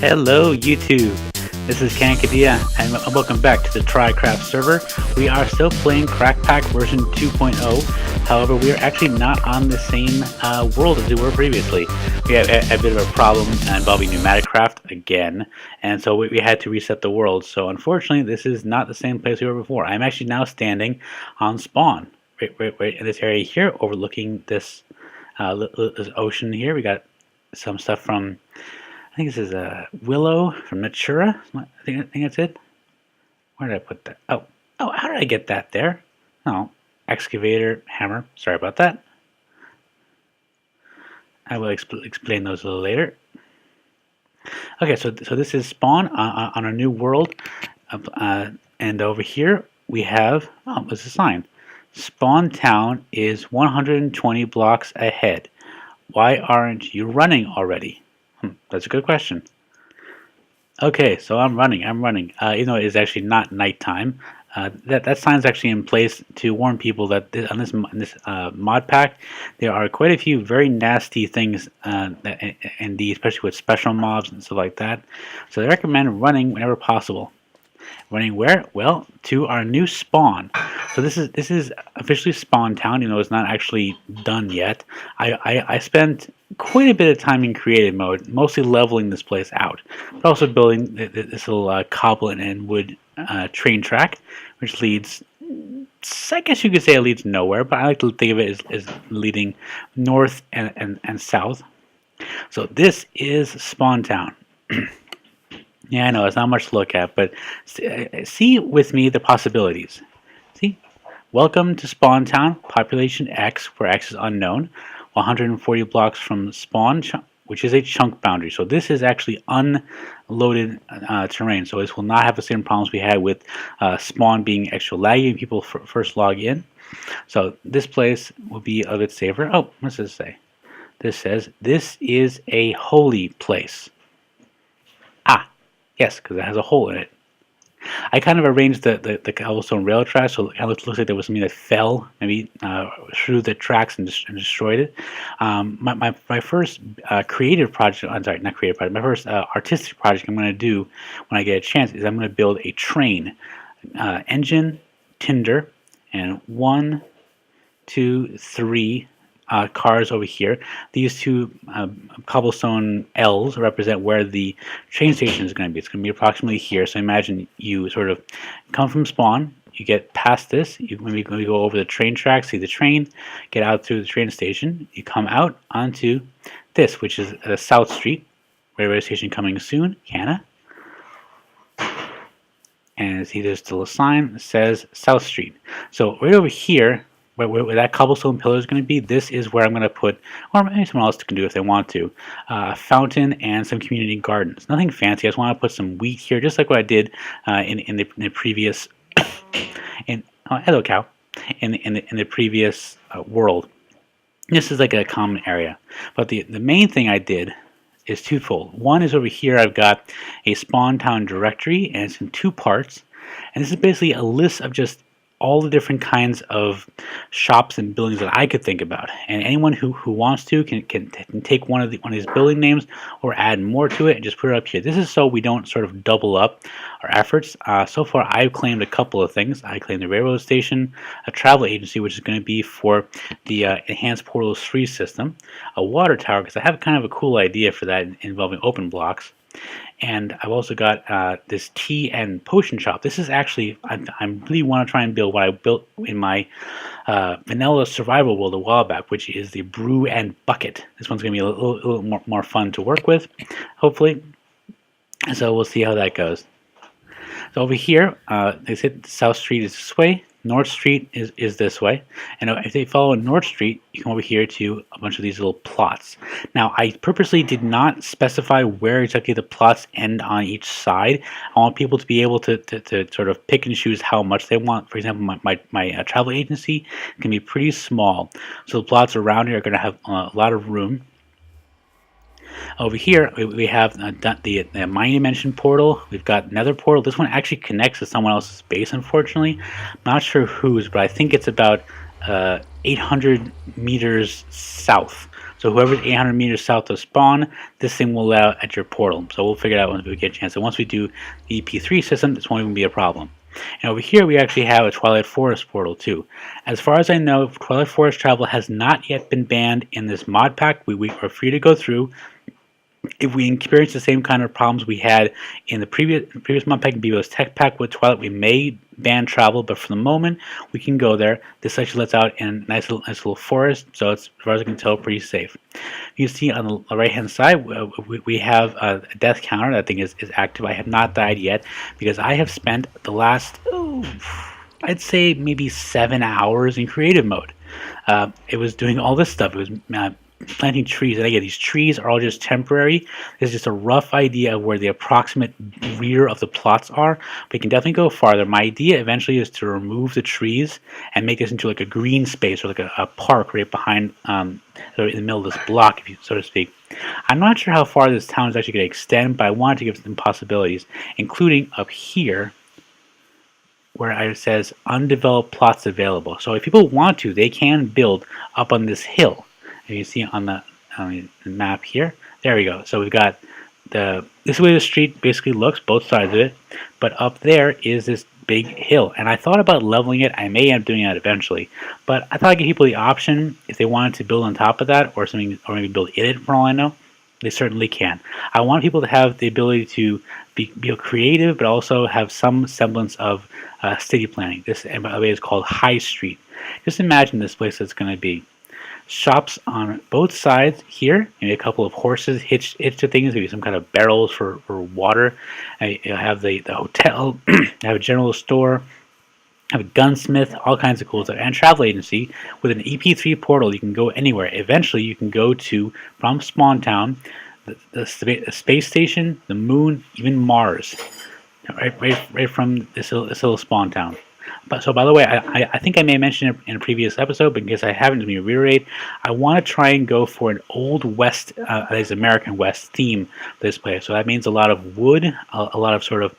Hello YouTube, this is Kankadia and welcome back to the TryCraft server. We are still playing Crackpack version 2.0, however we are actually not on the same world as we were previously. We have a bit of a problem involving Pneumaticraft again, and so we had to reset the world. So unfortunately this is not the same place we were before. I'm actually now standing on Spawn, right in this area here, overlooking this, this ocean here. We got some stuff from, I think this is a willow from Natura. I think that's it. Where did I put that? Oh, how did I get that there? Oh, excavator, hammer. Sorry about that. I will explain those a little later. Okay, so this is Spawn on a new world, and over here we have, oh, what's the sign? SpawnTown is 120 blocks ahead. Why aren't you running already? That's a good question. Okay, so I'm running. Even though it is actually not nighttime. That sign's actually in place to warn people that on this mod pack there are quite a few very nasty things, indeed, especially with special mobs and stuff like that. So they recommend running whenever possible. Running where? Well, to our new spawn. So this is officially SpawnTown, even though it's not actually done yet. I spent quite a bit of time in creative mode, mostly leveling this place out, but also building this little cobble and wood train track, which leads, I guess you could say it leads nowhere, but I like to think of it as leading north and south. So this is SpawnTown. Yeah, I know, it's not much to look at, but see with me the possibilities. See? Welcome to SpawnTown, population X, where X is unknown, 140 blocks from spawn, which is a chunk boundary. So this is actually unloaded terrain, so this will not have the same problems we had with spawn being extra laggy when people first log in. So this place will be a bit safer. Oh, what does this say? This says, this is a holy place. Yes, because it has a hole in it. I kind of arranged the cobblestone rail track so it kind of looks like there was something that fell maybe through the tracks and destroyed it. My first creative project, I'm sorry, not creative project, my first artistic project I'm going to do when I get a chance is I'm going to build a train. Engine, tinder, and 1, 2, 3 cars over here. These two cobblestone L's represent where the train station is going to be. It's going to be approximately here. So imagine you sort of come from spawn, you get past this, you maybe go over the train track, see the train, get out through the train station, you come out onto this, which is South Street, railway station coming soon, Canna. And see there's still a sign that says South Street. So right over here, where that cobblestone pillar is going to be, this is where I'm going to put, or maybe someone else can do if they want to, a fountain and some community gardens. Nothing fancy. I just want to put some wheat here, just like what I did in the previous. Hello, cow. In the previous world. This is like a common area, but the main thing I did is twofold. One is over here. I've got a SpawnTown Directory, and it's in 2 parts, and this is basically a list of just all the different kinds of shops and buildings that I could think about, and anyone who wants to can take one of these building names or add more to it and just put it up here. This is so we don't sort of double up our efforts. So far I've claimed a couple of things. I claimed the railroad station, a travel agency, which is going to be for the enhanced portals 3 system, a water tower, because I have kind of a cool idea for that involving open blocks. And I've also got this tea and potion shop. This is actually, I really want to try and build what I built in my vanilla survival world a while back, which is the brew and bucket. This one's going to be a little more fun to work with, hopefully. So we'll see how that goes. So over here, they said South Street is this way. North Street is this way, and if they follow North Street, you come over here to a bunch of these little plots. Now, I purposely did not specify where exactly the plots end on each side. I want people to be able to sort of pick and choose how much they want. For example, my travel agency can be pretty small, so the plots around here are going to have a lot of room. Over here, we have the Mind Dimension portal. We've got Nether portal. This one actually connects to someone else's base, unfortunately. I'm not sure whose, but I think it's about 800 meters south. So whoever's 800 meters south of spawn, this thing will allow at your portal. So we'll figure it out once we get a chance. So once we do the EP3 system, this won't even be a problem. And over here we actually have a Twilight Forest portal too. As far as I know, Twilight Forest travel has not yet been banned in this mod pack. We are free to go through. If we experience the same kind of problems we had in the previous mod pack and BBO's tech pack with Twilight, we may ban travel, but for the moment we can go there. This actually lets out in a nice little forest, so it's, as far as I can tell, pretty safe. You see on the right hand side we have a death counter. That thing is active. I have not died yet because I have spent the last I'd say maybe 7 hours in creative mode. It was doing all this stuff. It was planting trees, and again, these trees are all just temporary. This is just a rough idea of where the approximate rear of the plots are, but you can definitely go farther. My idea eventually is to remove the trees and make this into like a green space or like a park right behind, in the middle of this block, if you so to speak. I'm not sure how far this town is actually going to extend, but I wanted to give some possibilities, including up here where it says undeveloped plots available. So if people want to, they can build up on this hill. You see on the map here. There we go. So we've got this is the way the street basically looks, both sides of it. But up there is this big hill, and I thought about leveling it. I may end up doing that eventually, but I thought I'd give people the option if they wanted to build on top of that, or something, or maybe build in it. For all I know, they certainly can. I want people to have the ability to be creative, but also have some semblance of city planning. This, by the way, is called High Street. Just imagine this place that's going to be. Shops on both sides here, maybe a couple of horses hitched to things, maybe some kind of barrels for water. I have the hotel, I have a general store, I have a gunsmith, all kinds of cool stuff, and a travel agency. With an EP3 portal, you can go anywhere. Eventually, you can go to, from SpawnTown, the space station, the moon, even Mars, right from this little SpawnTown. But so, by the way, I think I may mention it in a previous episode, but in case I haven't, let me reiterate. I want to try and go for an old West, American West theme for this place. So that means a lot of wood, a lot of sort of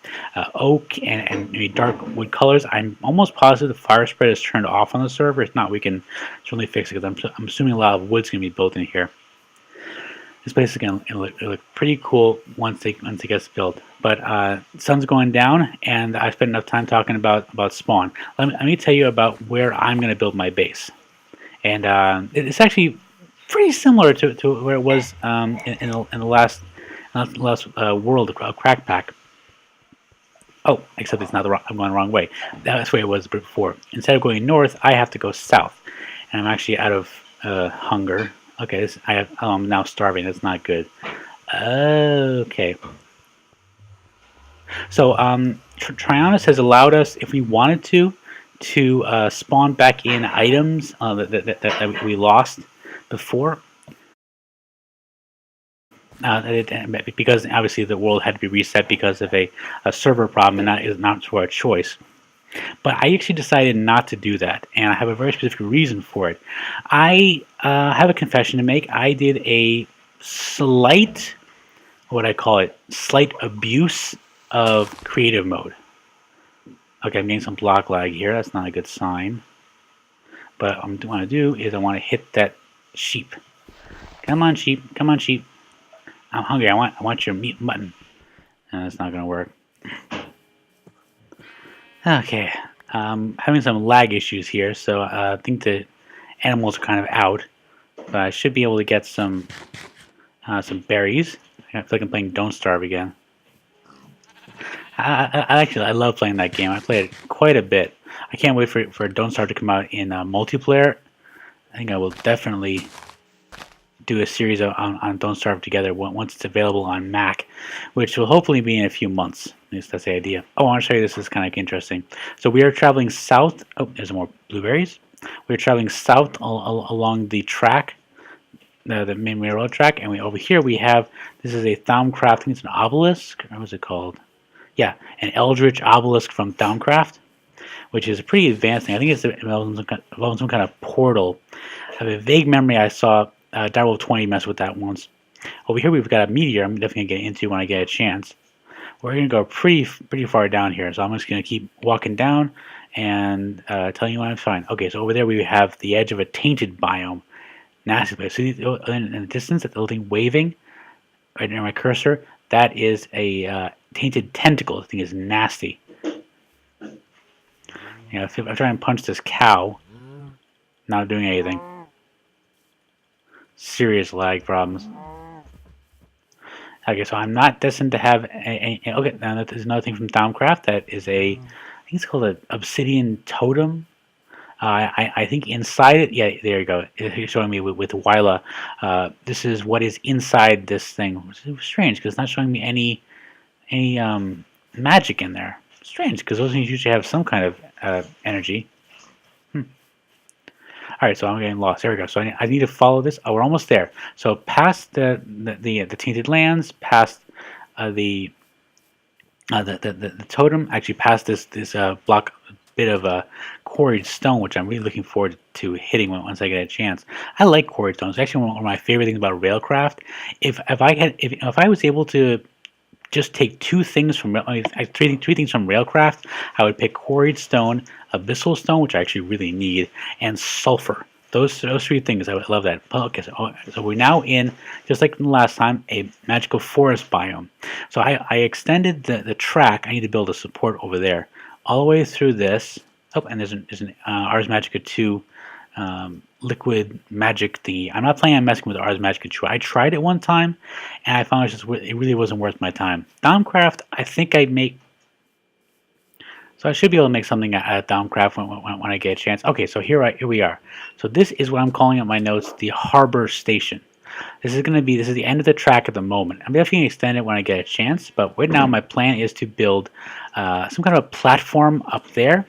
oak and maybe dark wood colors. I'm almost positive the fire spread is turned off on the server. If not, we can certainly fix it, because I'm assuming a lot of wood's going to be built in here. This place is going to look pretty cool once it gets built. But sun's going down, and I spent enough time talking about spawn. Let me tell you about where I'm going to build my base. And it's actually pretty similar to where it was in the last world of Crackpack. Oh, except it's not I'm going the wrong way. That's the way it was before. Instead of going north, I have to go south. And I'm actually out of hunger. Okay, I'm now starving. That's not good. Okay. So, Trionis has allowed us, if we wanted to spawn back in items that we lost before. Because obviously the world had to be reset because of a server problem, and that is not to our choice. But I actually decided not to do that, and I have a very specific reason for it. I have a confession to make. I did a slight, what I call it, slight abuse of creative mode. Okay, I'm getting some block lag here. That's not a good sign. But what I want to do is I want to hit that sheep. Come on, sheep. Come on, sheep. I'm hungry. I want your meat and mutton. That's not going to work. Okay, having some lag issues here, so I think the animals are kind of out, but I should be able to get some berries. I feel like I'm playing Don't Starve again. I love playing that game. I played it quite a bit. I can't wait for Don't Starve to come out in multiplayer. I think I will definitely do a series on Don't Starve together once it's available on Mac, which will hopefully be in a few months. At least that's the idea. Oh, I want to show you this. Is kind of interesting. So we are traveling south. Oh, there's more blueberries. We're traveling south along the track, the main railroad track, and over here we have, this is a Thaumcraft. I think it's an obelisk. What was it called? Yeah, an Eldritch obelisk from Thaumcraft, which is a pretty advanced thing. I think it's involving some kind of portal. I have a vague memory I saw Direwolf 20 mess with that once. Over here we've got a meteor I'm definitely going to get into when I get a chance. We're going to go pretty far down here, so I'm just going to keep walking down and telling you when I'm fine. Okay, so over there we have the edge of a tainted biome. Nasty place. See, in the distance, that little thing waving right near my cursor, that is a tainted tentacle. This thing is nasty. You know, if I try and punch this cow, not doing anything. Serious lag problems. Okay, so I'm not destined to have okay, now there's another thing from TryCraft that is I think it's called an obsidian totem. I think inside it, yeah, there you go. You're showing me with Wyla. This is what is inside this thing. Which is strange because it's not showing me any magic in there. Strange because those things usually have some kind of energy. All right, so I'm getting lost. There we go. So I need to follow this. Oh, we're almost there. So past the tainted lands, past the totem, actually past this block bit of quarried stone, which I'm really looking forward to hitting once I get a chance. I like quarried stone. It's actually one of my favorite things about Railcraft. If I was able to just take three things from Railcraft, I would pick quarried stone, abyssal stone, which I actually really need, and sulfur. Those three things, I would love that. Okay, so we're now in, just like the last time, a magical forest biome. So I extended the track. I need to build a support over there, all the way through this. Oh, and there's an Ars Magica 2 liquid magic thingy. I'm not planning on messing with Ars Magica 2. I tried it one time, and I found it really wasn't worth my time. TryCraft, I think I'd make. So I should be able to make something out of TryCraft when I get a chance. Okay, so here we are. So this is what I'm calling in my notes the harbor station. This is the end of the track at the moment. I'm definitely going to extend it when I get a chance, but right now my plan is to build some kind of a platform up there.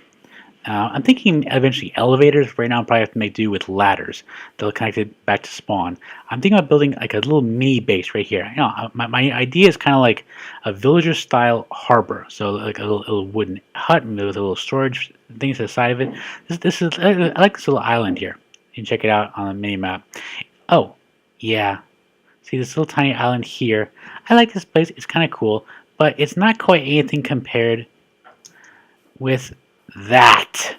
I'm thinking eventually elevators. Right now I'm probably have to make do with ladders that'll connect it back to spawn. I'm thinking about building like a little mini base right here. You know, my idea is kind of like a villager style harbor. So like a little wooden hut with a little storage things to the side of it. I like this little island here. You can check it out on the mini map. Oh, yeah. See this little tiny island here. I like this place. It's kind of cool, but it's not quite anything compared with that.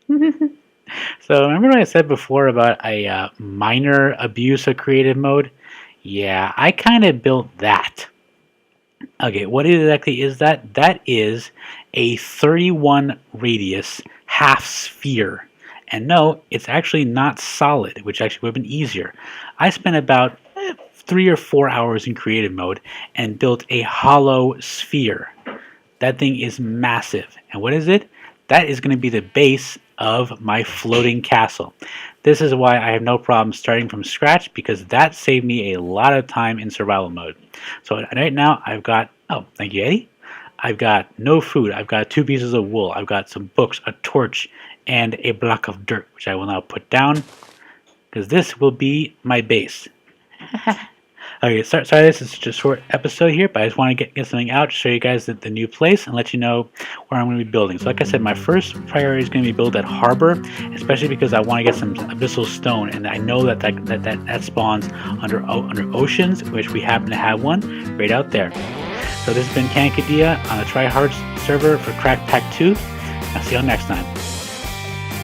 So remember what I said before about a minor abuse of creative mode? Yeah, I kind of built that. Okay, what exactly is that? That is a 31 radius half sphere. And no, it's actually not solid, which actually would have been easier. I spent about 3 or 4 hours in creative mode and built a hollow sphere. That thing is massive. And what is it? That is going to be the base of my floating castle. This is why I have no problem starting from scratch, because that saved me a lot of time in survival mode. So right now I've got, oh, thank you, Eddie. I've got no food. I've got 2 pieces of wool. I've got some books, a torch, and a block of dirt, which I will now put down, because this will be my base. Okay, sorry this is just a short episode here, but I just want to get something out to show you guys the new place and let you know where I'm going to be building. So like I said, my first priority is going to be build that harbor, especially because I want to get some abyssal stone, and I know that spawns under oceans, which we happen to have one right out there. So this has been Kankadea on the TryHard server for Crackpack 2. I'll see you all next time.